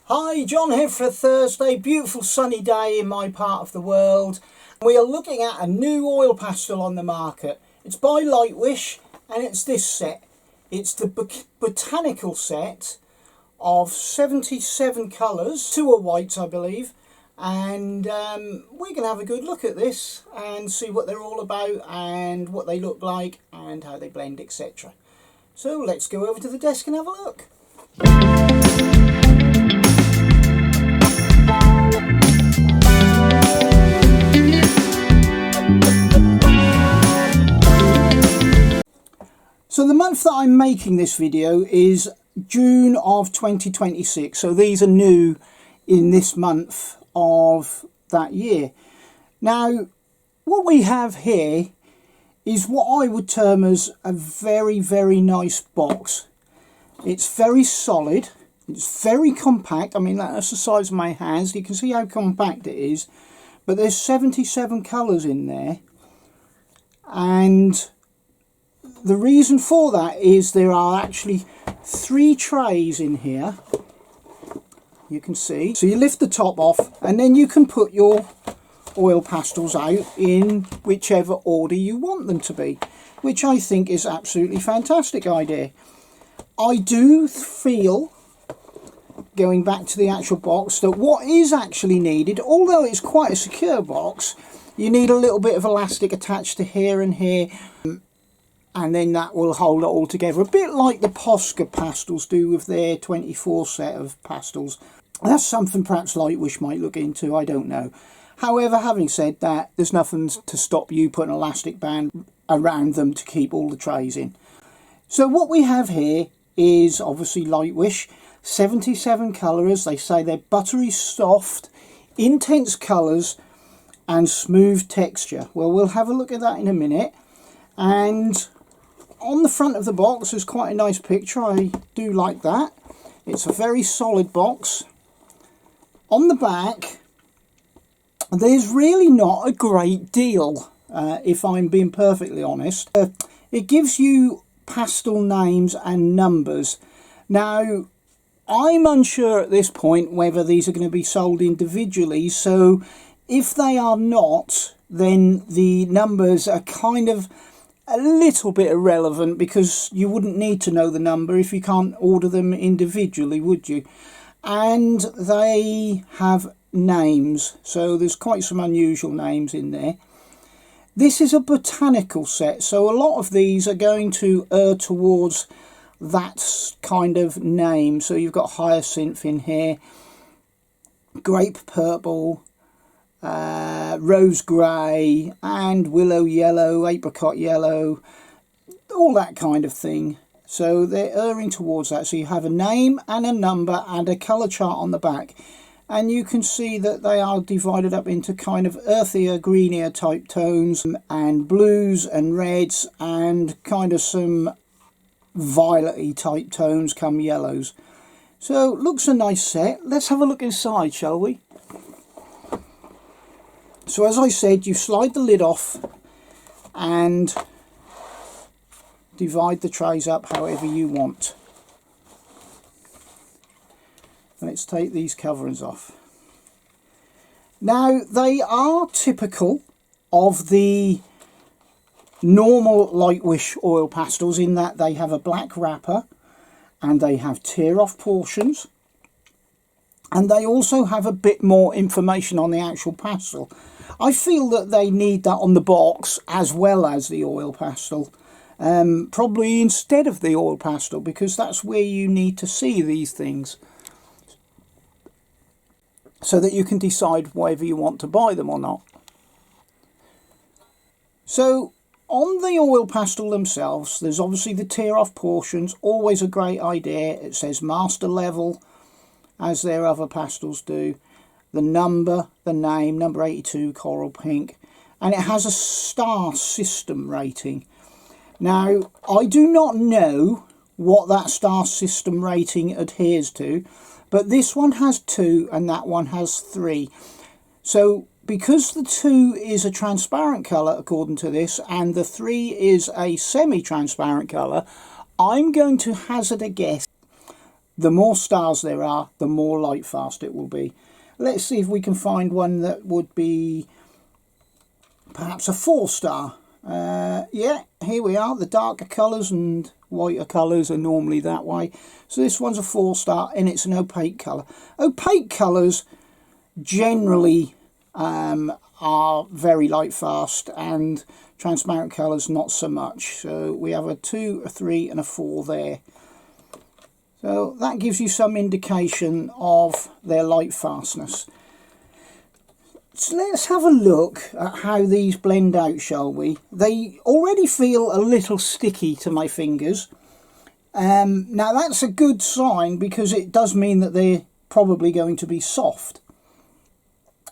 Hi, John here for a Thursday, beautiful sunny day in my part of the world. We are looking at a new oil pastel on the market. It's by Lightwish and it's this set. It's the Botanical set of 77 colours, 2 are whites I believe, and we're going to have a good look at this and see what they're all about and what they look like and how they blend, etc. So let's go over to the desk and have a look. So the month that I'm making this video is June of 2026. So these are new in this month of that year. Now, what we have here is what I would term as a very, very nice box. It's very solid. It's very compact. I mean, that's the size of my hands. You can see how compact it is. But there's 77 colours in there. And the reason for that is there are actually 3 trays in here. You can see. So you lift the top off and then you can put your oil pastels out in whichever order you want them to be, which I think is absolutely fantastic idea. I do feel, going back to the actual box, that what is actually needed, although it's quite a secure box, you need a little bit of elastic attached to here and here. And then that will hold it all together, a bit like the Posca pastels do with their 24 set of pastels. That's something perhaps Lightwish might look into, I don't know. However, having said that, there's nothing to stop you putting an elastic band around them to keep all the trays in. So what we have here is obviously Lightwish, 77 colours. They say they're buttery soft, intense colours and smooth texture. Well, we'll have a look at that in a minute. And on the front of the box is quite a nice picture. I do like that. It's a very solid box. On the back, there's really not a great deal, if I'm being perfectly honest. It gives you pastel names and numbers. Now, I'm unsure at this point whether these are going to be sold individually, so if they are not, then the numbers are kind of a little bit irrelevant, because you wouldn't need to know the number if you can't order them individually, would you? And they have names, so there's quite some unusual names in there. This is a botanical set, so a lot of these are going to err towards that kind of name. So you've got hyacinth in here, grape purple, rose grey and willow yellow, apricot yellow, all that kind of thing. So they're erring towards that. So you have a name and a number and a colour chart on the back, and you can see that they are divided up into kind of earthier, greenier type tones and blues and reds and kind of some violet-y type tones come yellows. So looks a nice set. Let's have a look inside, shall we? So as I said, you slide the lid off and divide the trays up however you want. Let's take these coverings off. Now, they are typical of the normal Lightwish oil pastels in that they have a black wrapper and they have tear-off portions. And they also have a bit more information on the actual pastel. I feel that they need that on the box as well as the oil pastel. Probably instead of the oil pastel, because that's where you need to see these things, so that you can decide whether you want to buy them or not. So on the oil pastel themselves, there's obviously the tear-off portions, always a great idea. It says master level, as their other pastels do. The number, the name, number 82, coral pink, and it has a star system rating. Now, I do not know what that star system rating adheres to, but this one has 2 and that one has 3. So because the 2 is a transparent colour according to this and the 3 is a semi-transparent colour, I'm going to hazard a guess the more stars there are, the more light fast it will be. Let's see if we can find one that would be perhaps a 4-star. Yeah, here we are. The darker colours and whiter colours are normally that way. So this one's a 4-star and it's an opaque colour. Opaque colours generally are very light fast, and transparent colours not so much. So we have a 2, a 3 and a 4 there. So that gives you some indication of their light fastness. So let's have a look at how these blend out, shall we? They already feel a little sticky to my fingers. Now that's a good sign, because it does mean that they're probably going to be soft.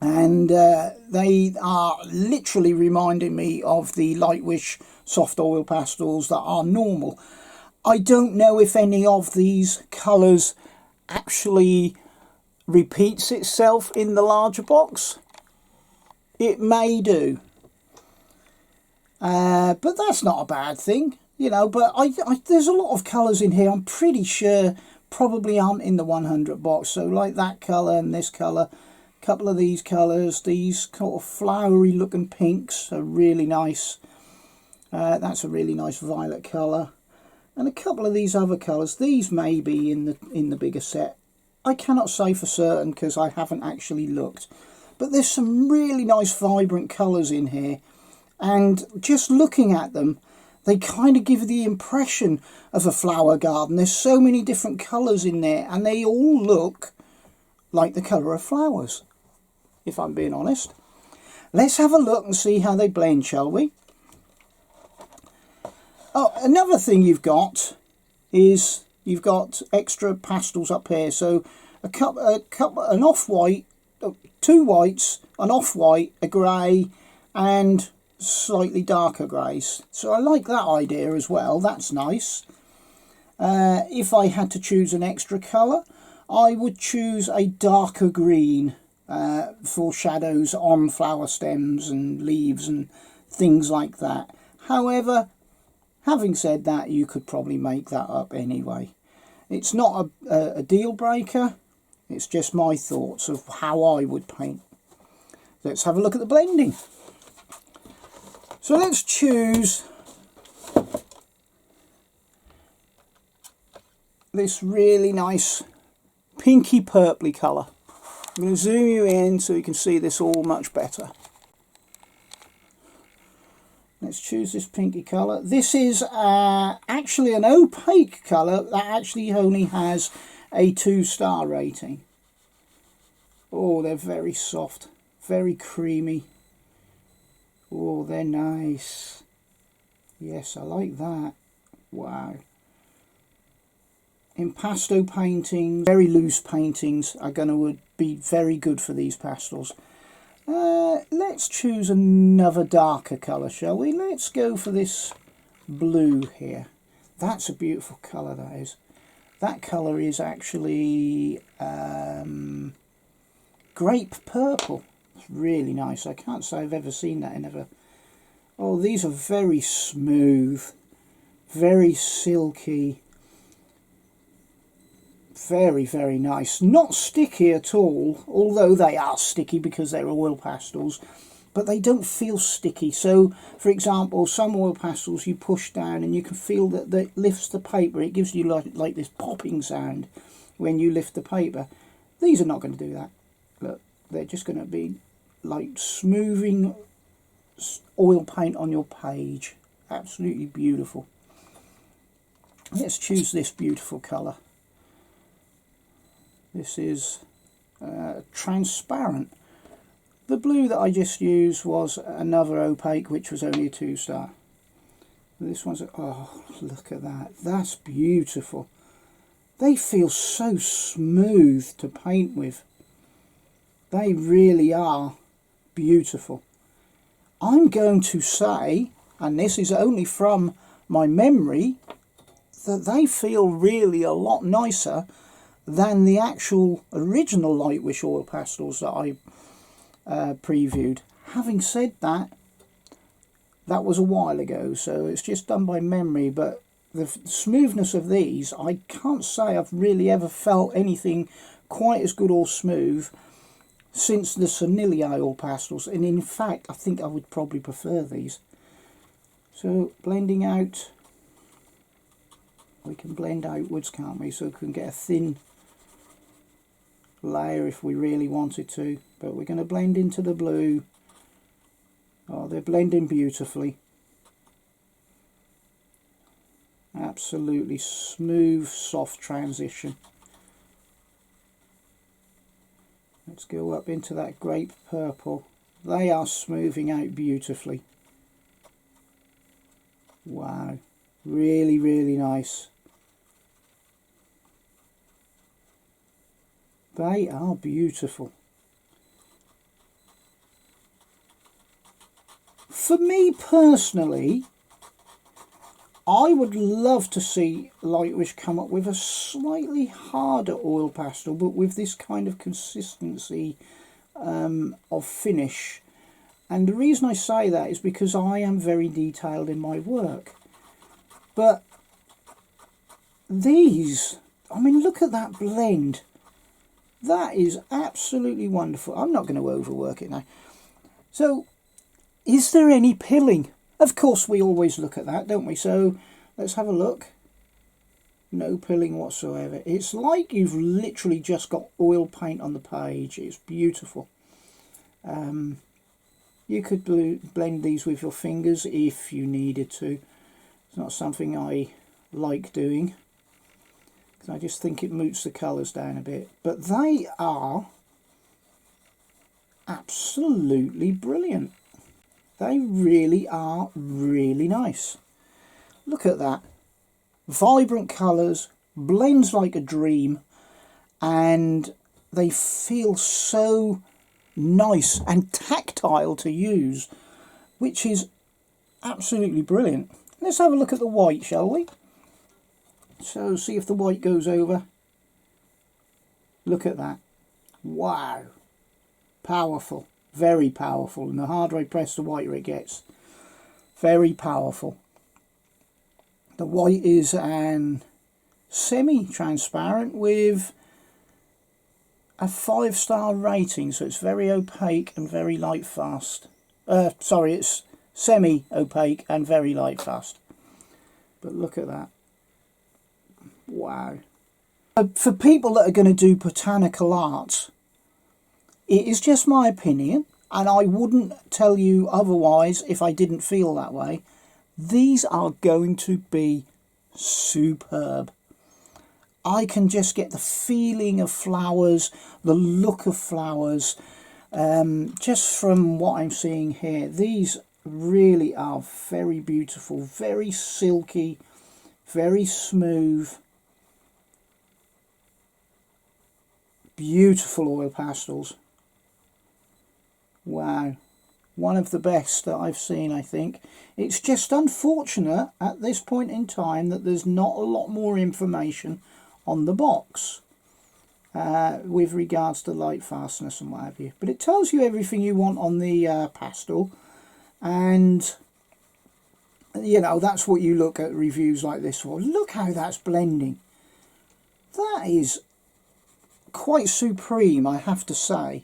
And they are literally reminding me of the Lightwish soft oil pastels that are normal. I don't know if any of these colours actually repeats itself in the larger box. It may do. But that's not a bad thing, you know. But there's a lot of colours in here I'm pretty sure probably aren't in the 100 box. So like that colour and this colour. Couple of these colours, these kind of flowery looking pinks are really nice. That's a really nice violet colour, and a couple of these other colours. These may be in the bigger set. I cannot say for certain because I haven't actually looked. But there's some really nice vibrant colours in here, and just looking at them, they kind of give the impression of a flower garden. There's so many different colours in there, and they all look like the colour of flowers, if I'm being honest. Let's have a look and see how they blend, shall we? Oh, another thing you've got is you've got extra pastels up here. So an off-white, 2 whites, an off-white, a grey, and slightly darker greys. So I like that idea as well. That's nice. If I had to choose an extra colour, I would choose a darker green for shadows on flower stems and leaves and things like that. However, having said that, you could probably make that up anyway. It's not a deal breaker. It's just my thoughts of how I would paint. Let's have a look at the blending. So let's choose this really nice pinky purpley colour. I'm going to zoom you in so you can see this all much better. Let's choose this pinky colour. This is actually an opaque colour that actually only has a 2-star rating. Oh, they're very soft, very creamy. Oh, they're nice. Yes, I like that. Wow. Impasto paintings, very loose paintings are going to be very good for these pastels. Let's choose another darker colour, shall we? Let's go for this blue here. That's a beautiful colour, that is. That colour is actually grape purple. It's really nice. I can't say I've ever seen that in ever. Oh, these are very smooth, very silky. Very, very nice. Not sticky at all, although they are sticky because they're oil pastels, but they don't feel sticky. So, for example, some oil pastels you push down and you can feel that it lifts the paper. It gives you like this popping sound when you lift the paper. These are not going to do that. Look, they're just going to be like smoothing oil paint on your page. Absolutely beautiful. Let's choose this beautiful colour. This is transparent. The blue that I just used was another opaque, which was only a 2-star. This one's, oh, look at that. That's beautiful. They feel so smooth to paint with. They really are beautiful. I'm going to say, and this is only from my memory, that they feel really a lot nicer than the actual original Lightwish oil pastels that I previewed. Having said that, that was a while ago, so it's just done by memory, but the smoothness of these, I can't say I've really ever felt anything quite as good or smooth since the Sonili Oil Pastels, and in fact I think I would probably prefer these. So blending out, we can blend outwards, can't we, so we can get a thin layer if we really wanted to, but we're going to blend into the blue. Oh, they're blending beautifully. Absolutely smooth, soft transition. Let's go up into that grape purple. They are smoothing out beautifully. Wow, really, really nice. They are beautiful. For me personally, I would love to see Lightwish come up with a slightly harder oil pastel, but with this kind of consistency of finish. And the reason I say that is because I am very detailed in my work. But these, I mean, look at that blend. That is absolutely wonderful. I'm not going to overwork it now. So, is there any pilling? Of course, we always look at that, don't we? So, let's have a look. No pilling whatsoever. It's like you've literally just got oil paint on the page. It's beautiful. You could blend these with your fingers if you needed to. It's not something I like doing, because I just think it moots the colours down a bit. But they are absolutely brilliant. They really are really nice. Look at that. Vibrant colours, blends like a dream, and they feel so nice and tactile to use, which is absolutely brilliant. Let's have a look at the white, shall we? So see if the white goes over. Look at that. Wow. Powerful. Very powerful. And the harder I press, the whiter it gets. Very powerful. The white is an semi-transparent with a 5-star rating, so it's very opaque and very light fast. Sorry, it's semi-opaque and very light fast. But look at that. Wow. For people that are going to do botanical art, it is just my opinion, and I wouldn't tell you otherwise if I didn't feel that way. These are going to be superb. I can just get the feeling of flowers, the look of flowers, just from what I'm seeing here. These really are very beautiful, very silky, very smooth. Beautiful oil pastels. Wow. One of the best that I've seen, I think. It's just unfortunate at this point in time that there's not a lot more information on the box with regards to light fastness and what have you. But it tells you everything you want on the pastel, and you know, that's what you look at reviews like this for. Look how that's blending. That is quite supreme, I have to say.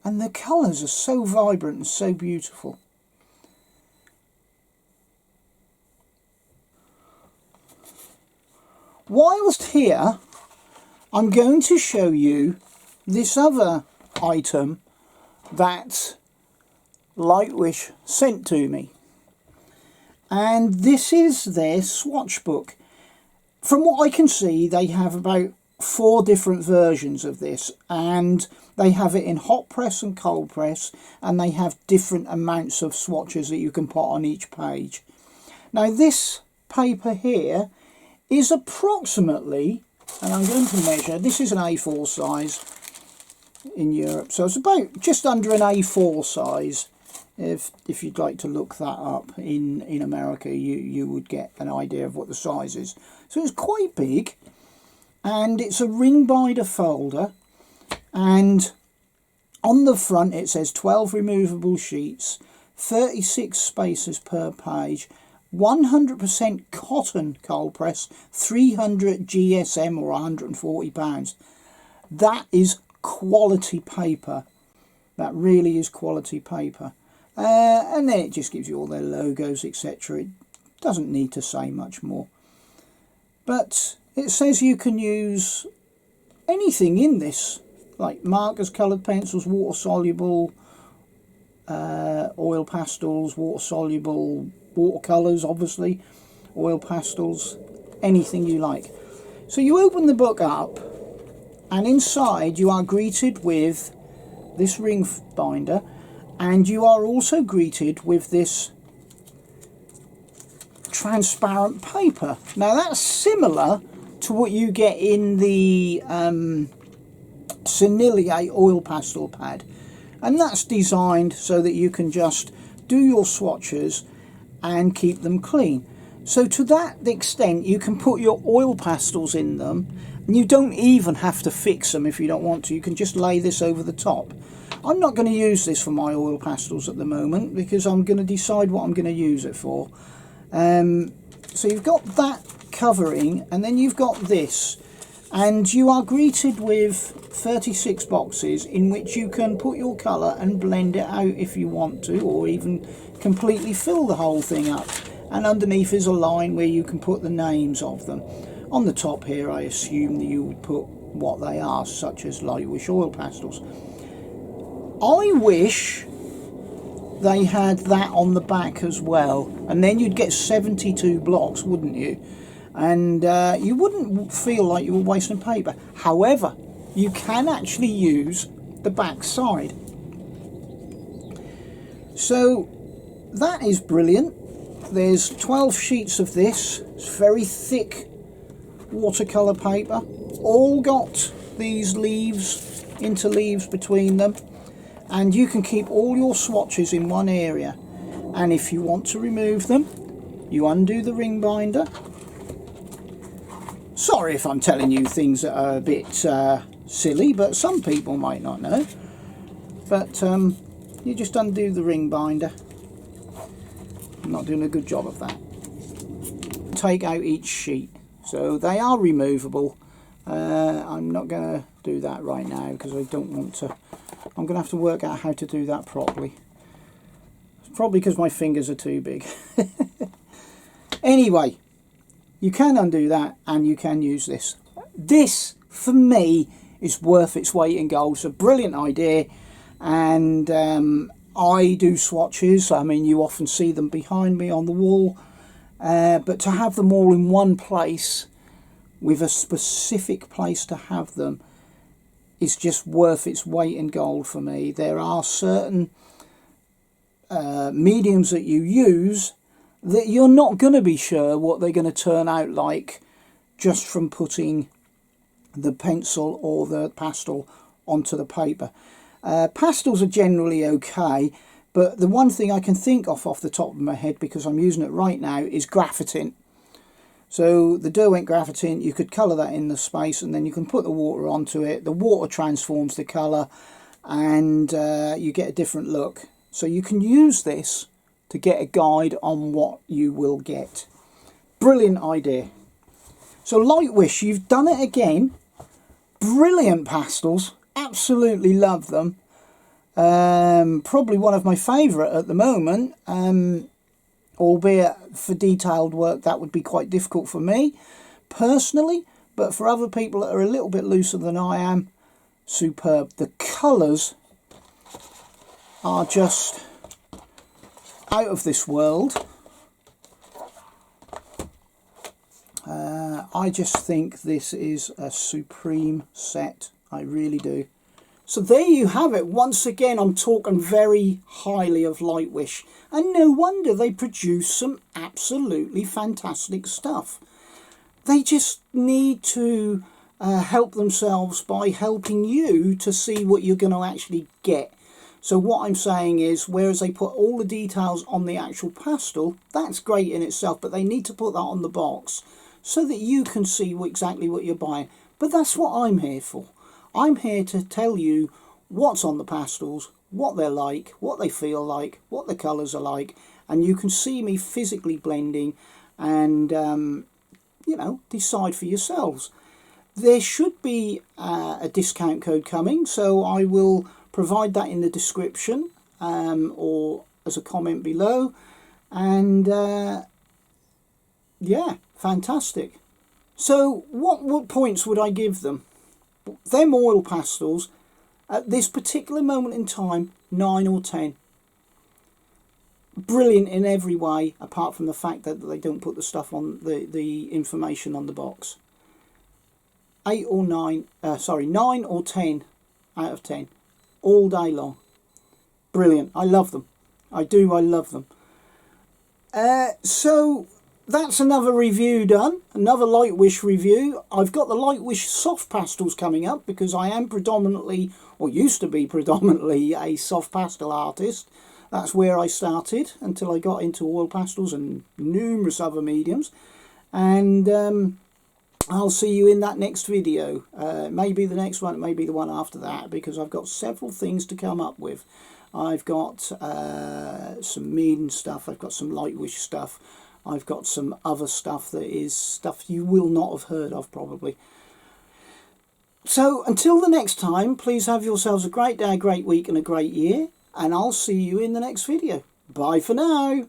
And the colours are so vibrant and so beautiful. Whilst here, I'm going to show you this other item that Lightwish sent to me. And this is their swatch book. From what I can see, they have about 4 different versions of this, and they have it in hot press and cold press, and they have different amounts of swatches that you can put on each page. Now this paper here is approximately, and I'm going to measure, this is an A4 size in Europe, so it's about just under an A4 size. If you'd like to look that up in America, you would get an idea of what the size is. So it's quite big, and it's a ring binder folder, and on the front it says 12 removable sheets, 36 spaces per page, 100% cotton cold press, 300 GSM or 140 pounds. That is quality paper. That really is quality paper. And then it just gives you all their logos, etc. It doesn't need to say much more. But it says you can use anything in this, like markers, coloured pencils, water soluble, oil pastels, water soluble, watercolours obviously, oil pastels, anything you like. So you open the book up, and inside you are greeted with this ring binder, and you are also greeted with this transparent paper. Now that's similar to what you get in the Sennelier oil pastel pad, and that's designed so that you can just do your swatches and keep them clean. So to that extent you can put your oil pastels in them, and you don't even have to fix them if you don't want to. You can just lay this over the top. I'm not going to use this for my oil pastels at the moment because I'm going to decide what I'm going to use it for. So you've got that covering, and then you've got this, and you are greeted with 36 boxes in which you can put your colour and blend it out if you want to, or even completely fill the whole thing up. And underneath is a line where you can put the names of them. On the top here I assume that you would put what they are, such as Lightwish oil pastels. I wish they had that on the back as well, and then you'd get 72 blocks, wouldn't you? And you wouldn't feel like you were wasting paper. However, you can actually use the back side. So that is brilliant. There's 12 sheets of this. It's very thick watercolour paper, all got these leaves, interleaves between them, and you can keep all your swatches in one area. And if you want to remove them, you undo the ring binder. Sorry if I'm telling you things that are a bit silly, but some people might not know. But you just undo the ring binder. I'm not doing a good job of that. Take out each sheet. So they are removable. I'm not going to do that right now because I don't want to. I'm going to have to work out how to do that properly. It's probably because my fingers are too big. Anyway, you can undo that and you can use this. This, for me, is worth its weight in gold. It's a brilliant idea, and I do swatches. I mean, you often see them behind me on the wall. But to have them all in one place with a specific place to have them is just worth its weight in gold for me. There are certain mediums that you use that you're not going to be sure what they're going to turn out like just from putting the pencil or the pastel onto the paper. Pastels are generally okay. But the one thing I can think of off the top of my head, because I'm using it right now, is graphitint. So the Derwent graphitint, you could colour that in the space, and then you can put the water onto it. The water transforms the colour, and you get a different look. So you can use this to get a guide on what you will get. Brilliant idea. So Lightwish, you've done it again. Brilliant pastels. Absolutely love them. Probably one of my favourite at the moment, albeit for detailed work that would be quite difficult for me personally, but for other people that are a little bit looser than I am, superb. The colours are just out of this world. I just think this is a supreme set. I really do. So there you have it. Once again, I'm talking very highly of Lightwish, and no wonder they produce some absolutely fantastic stuff. They just need to help themselves by helping you to see what you're going to actually get. So what I'm saying is, whereas they put all the details on the actual pastel, that's great in itself, but they need to put that on the box so that you can see exactly what you're buying. But that's what I'm here for. I'm here to tell you what's on the pastels, what they're like, what they feel like, what the colours are like, and you can see me physically blending and, you know, decide for yourselves. There should be a discount code coming, so I will provide that in the description or as a comment below. And yeah, fantastic. So what points would I give them? Them oil pastels, at this particular moment in time, 9 or 10. Brilliant in every way, apart from the fact that they don't put the stuff on the information on the box. 8 or 9, 9 or 10 out of 10, all day long. Brilliant. I love them. I love them. So that's another review done, another Lightwish review. I've got the Lightwish soft pastels coming up because I am predominantly, or used to be predominantly, a soft pastel artist. That's where I started until I got into oil pastels and numerous other mediums. And I'll see you in that next video. Maybe the next one, maybe the one after that, because I've got several things to come up with. I've got some Mead stuff, I've got some Lightwish stuff, I've got some other stuff that is stuff you will not have heard of probably. So until the next time, please have yourselves a great day, a great week and a great year, and I'll see you in the next video. Bye for now.